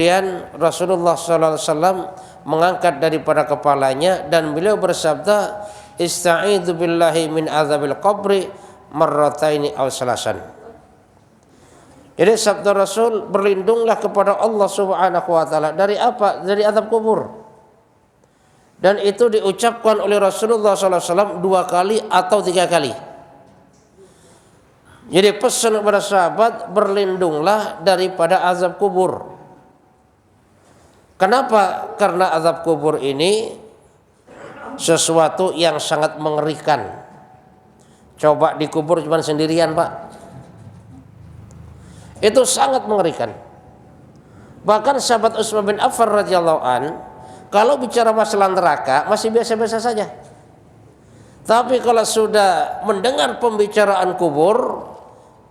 Kemudian Rasulullah SAW mengangkat daripada kepalanya dan beliau bersabda, "Ista'idzu billahi min azabil qabri marrataini aw salasan." Jadi sabda Rasul, berlindunglah kepada Allah Subhanahu wa taala dari apa? Dari azab kubur. Dan itu diucapkan oleh Rasulullah SAW 2 kali atau 3 kali. Jadi pesan kepada sahabat, berlindunglah daripada azab kubur. Kenapa? Karena azab kubur ini sesuatu yang sangat mengerikan. Coba dikubur cuma sendirian, Pak. Itu sangat mengerikan. Bahkan sahabat Utsman bin Affan radhiyallahu an, kalau bicara masalah neraka masih biasa-biasa saja. Tapi kalau sudah mendengar pembicaraan kubur,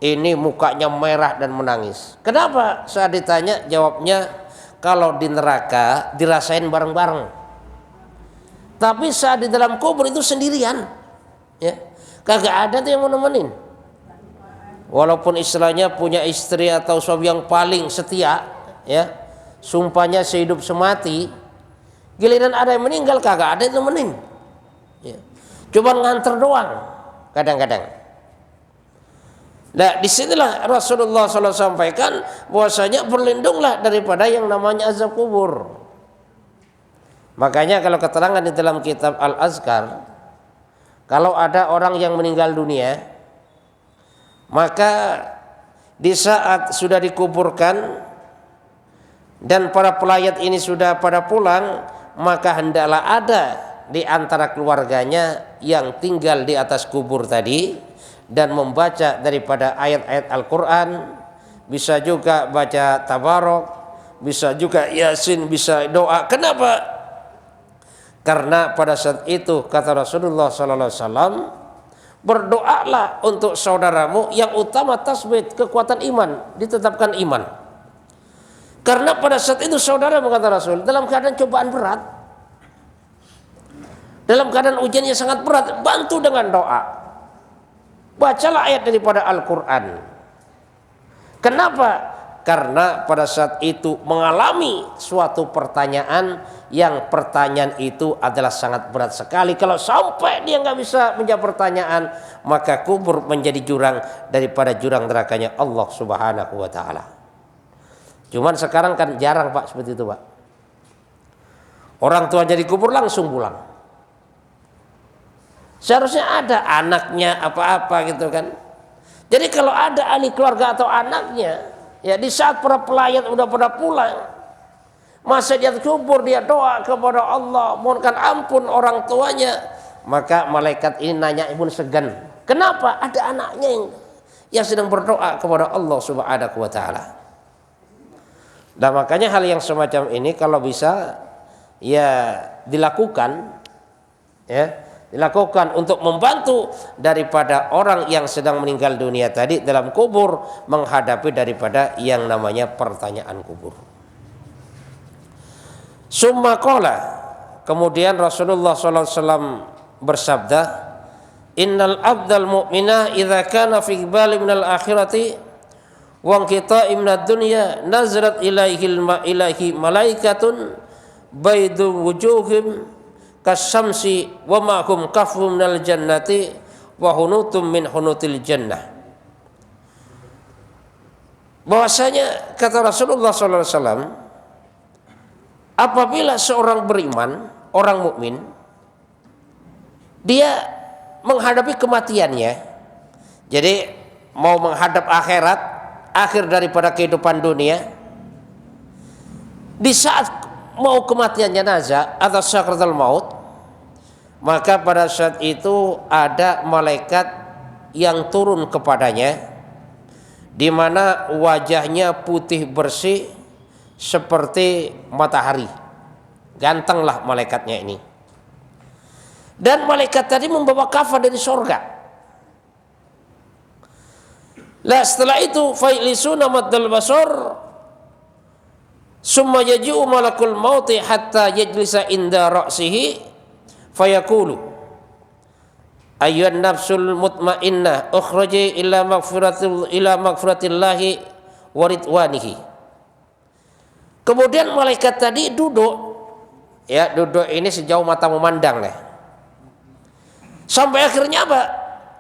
ini mukanya merah dan menangis. Kenapa? Saat ditanya, jawabnya, kalau di neraka dirasain bareng-bareng, tapi saat di dalam kubur itu sendirian, ya, kagak ada tuh yang mau nemenin. Walaupun istilahnya punya istri atau suami yang paling setia, ya, sumpahnya sehidup semati, giliran ada yang meninggal kagak ada yang nemenin, ya. Cuma nganter doang kadang-kadang. Nah, disinilah Rasulullah SAW sampaikan bahwasanya berlindunglah daripada yang namanya azab kubur. Makanya kalau keterangan di dalam kitab Al-Azkar, kalau ada orang yang meninggal dunia, maka di saat sudah dikuburkan dan para pelayat ini sudah pada pulang, maka hendaklah ada di antara keluarganya yang tinggal di atas kubur tadi dan membaca daripada ayat-ayat Al-Quran, bisa juga baca tabarok, bisa juga yasin, bisa doa. Kenapa? Karena pada saat itu kata Rasulullah SAW, berdoalah untuk saudaramu yang utama tasbih, kekuatan iman, ditetapkan iman. Karena pada saat itu saudara, kata Rasul, dalam keadaan cobaan berat, dalam keadaan ujian yang sangat berat, bantu dengan doa. Bacalah ayat daripada Al-Quran. Kenapa? Karena pada saat itu mengalami suatu pertanyaan, yang pertanyaan itu adalah sangat berat sekali. Kalau sampai dia nggak bisa menjawab pertanyaan, maka kubur menjadi jurang daripada jurang nerakanya Allah Subhanahu wa taala. Cuman sekarang kan jarang, Pak, seperti itu, Pak. Orang tua jadi kubur langsung pulang. Seharusnya ada anaknya apa-apa gitu kan. Jadi kalau ada ahli keluarga atau anaknya, ya di saat para pelayat udah pada pulang, masa dia kubur, dia doa kepada Allah, mohonkan ampun orang tuanya, maka malaikat ini nanya pun segan. Kenapa? Ada anaknya yang sedang berdoa kepada Allah Subhanahu wa taala. Dan makanya hal yang semacam ini kalau bisa ya dilakukan, ya, dilakukan untuk membantu daripada orang yang sedang meninggal dunia tadi dalam kubur menghadapi daripada yang namanya pertanyaan kubur. Summa qala, kemudian Rasulullah SAW bersabda, innal abdal mu'mina idza kana fi qibali minal akhirati wa qita'i minad dunya nazarat ilaihi malaikatun baidu wujuhim kasyamsi wa ma'hum kafum minal jannati wa hunutum min hunutil jannah. Bahwasanya kata Rasulullah SAW, apabila seorang beriman, orang mukmin, dia menghadapi kematiannya, jadi mau menghadap akhirat, akhir daripada kehidupan dunia, di saat mau kematian jenazah atau sakratul maut, maka pada saat itu ada malaikat yang turun kepadanya, di mana wajahnya putih bersih seperti matahari. Gantenglah malaikatnya ini. Dan malaikat tadi membawa kafan dari surga. Lah setelah itu failisuna maddal basar, summa yaji'u malakul mauti hatta yajlisa inda ra'sihi fayaqulu ayyuhan nafsul mutmainnah ukhraji ila maghfiratillahi wa ridwanihi. Kemudian malaikat tadi duduk, ya duduk ini sejauh mata memandang nih. Sampai akhirnya apa?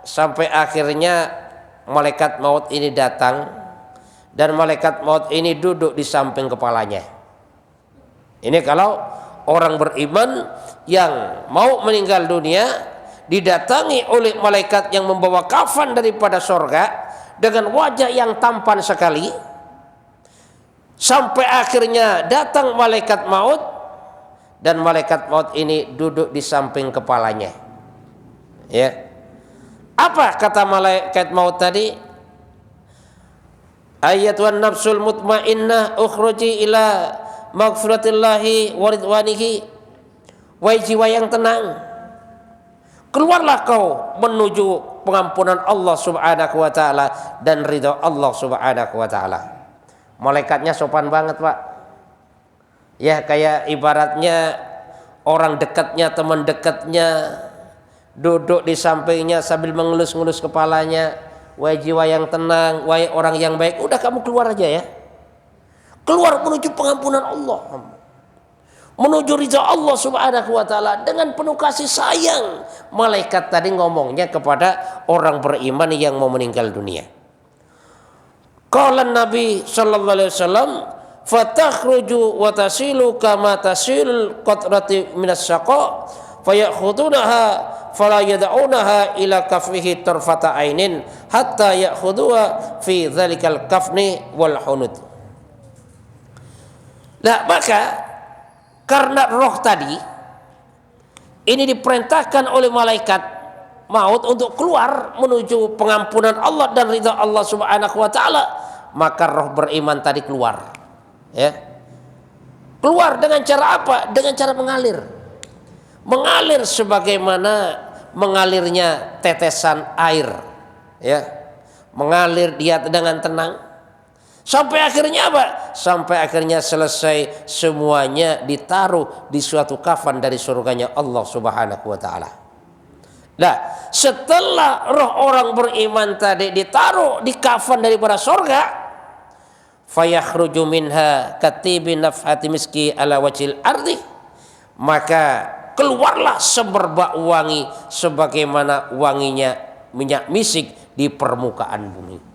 Sampai akhirnya malaikat maut ini datang dan malaikat maut ini duduk di samping kepalanya. Ini kalau orang beriman yang mau meninggal dunia didatangi oleh malaikat yang membawa kafan daripada sorga dengan wajah yang tampan sekali, sampai akhirnya datang malaikat maut dan malaikat maut ini duduk di samping kepalanya. Ya, apa kata malaikat maut tadi? Ayatuhan nafsul mutmainnah ukhruji ila maghfiratillahi wa ridwanihi. Wahai jiwa yang tenang, keluarlah kau menuju pengampunan Allah Subhanahu wa taala dan ridha Allah Subhanahu wa taala. Malaikatnya sopan banget, Pak. Ya, kayak ibaratnya orang dekatnya, teman dekatnya duduk di sampingnya sambil mengelus-ngelus kepalanya. Wahai jiwa yang tenang, wahai orang yang baik, udah kamu keluar aja ya. Keluar menuju pengampunan Allah, menuju ridha Allah Subhanahu wa taala dengan penuh kasih sayang. Malaikat tadi ngomongnya kepada orang beriman yang mau meninggal dunia. Qala Nabi sallallahu alaihi wasallam, fatakhruju wa tasilu kama tasil qatrati minas saqa fayakhudunaha fala yad'unaha ila kaffihi tarfata ainin hatta ya'khuduha fi dzalikal kafni wal hunud. Nah, maka karena roh tadi ini diperintahkan oleh malaikat maut untuk keluar menuju pengampunan Allah dan ridha Allah Subhanahu wa taala, maka roh beriman tadi keluar. Ya. Keluar dengan cara apa? Dengan cara mengalir. Mengalir sebagaimana mengalirnya tetesan air. Ya. Mengalir dia dengan tenang. Sampai akhirnya apa? Sampai akhirnya selesai semuanya ditaruh di suatu kafan dari surganya Allah Subhanahu wa taala. Nah, setelah roh orang beriman tadi ditaruh di kafan daripada surga, fayakhruju minha katibin nafhati miski ala wajhil ardi, maka keluarlah semerbak wangi sebagaimana wanginya minyak misik di permukaan bumi.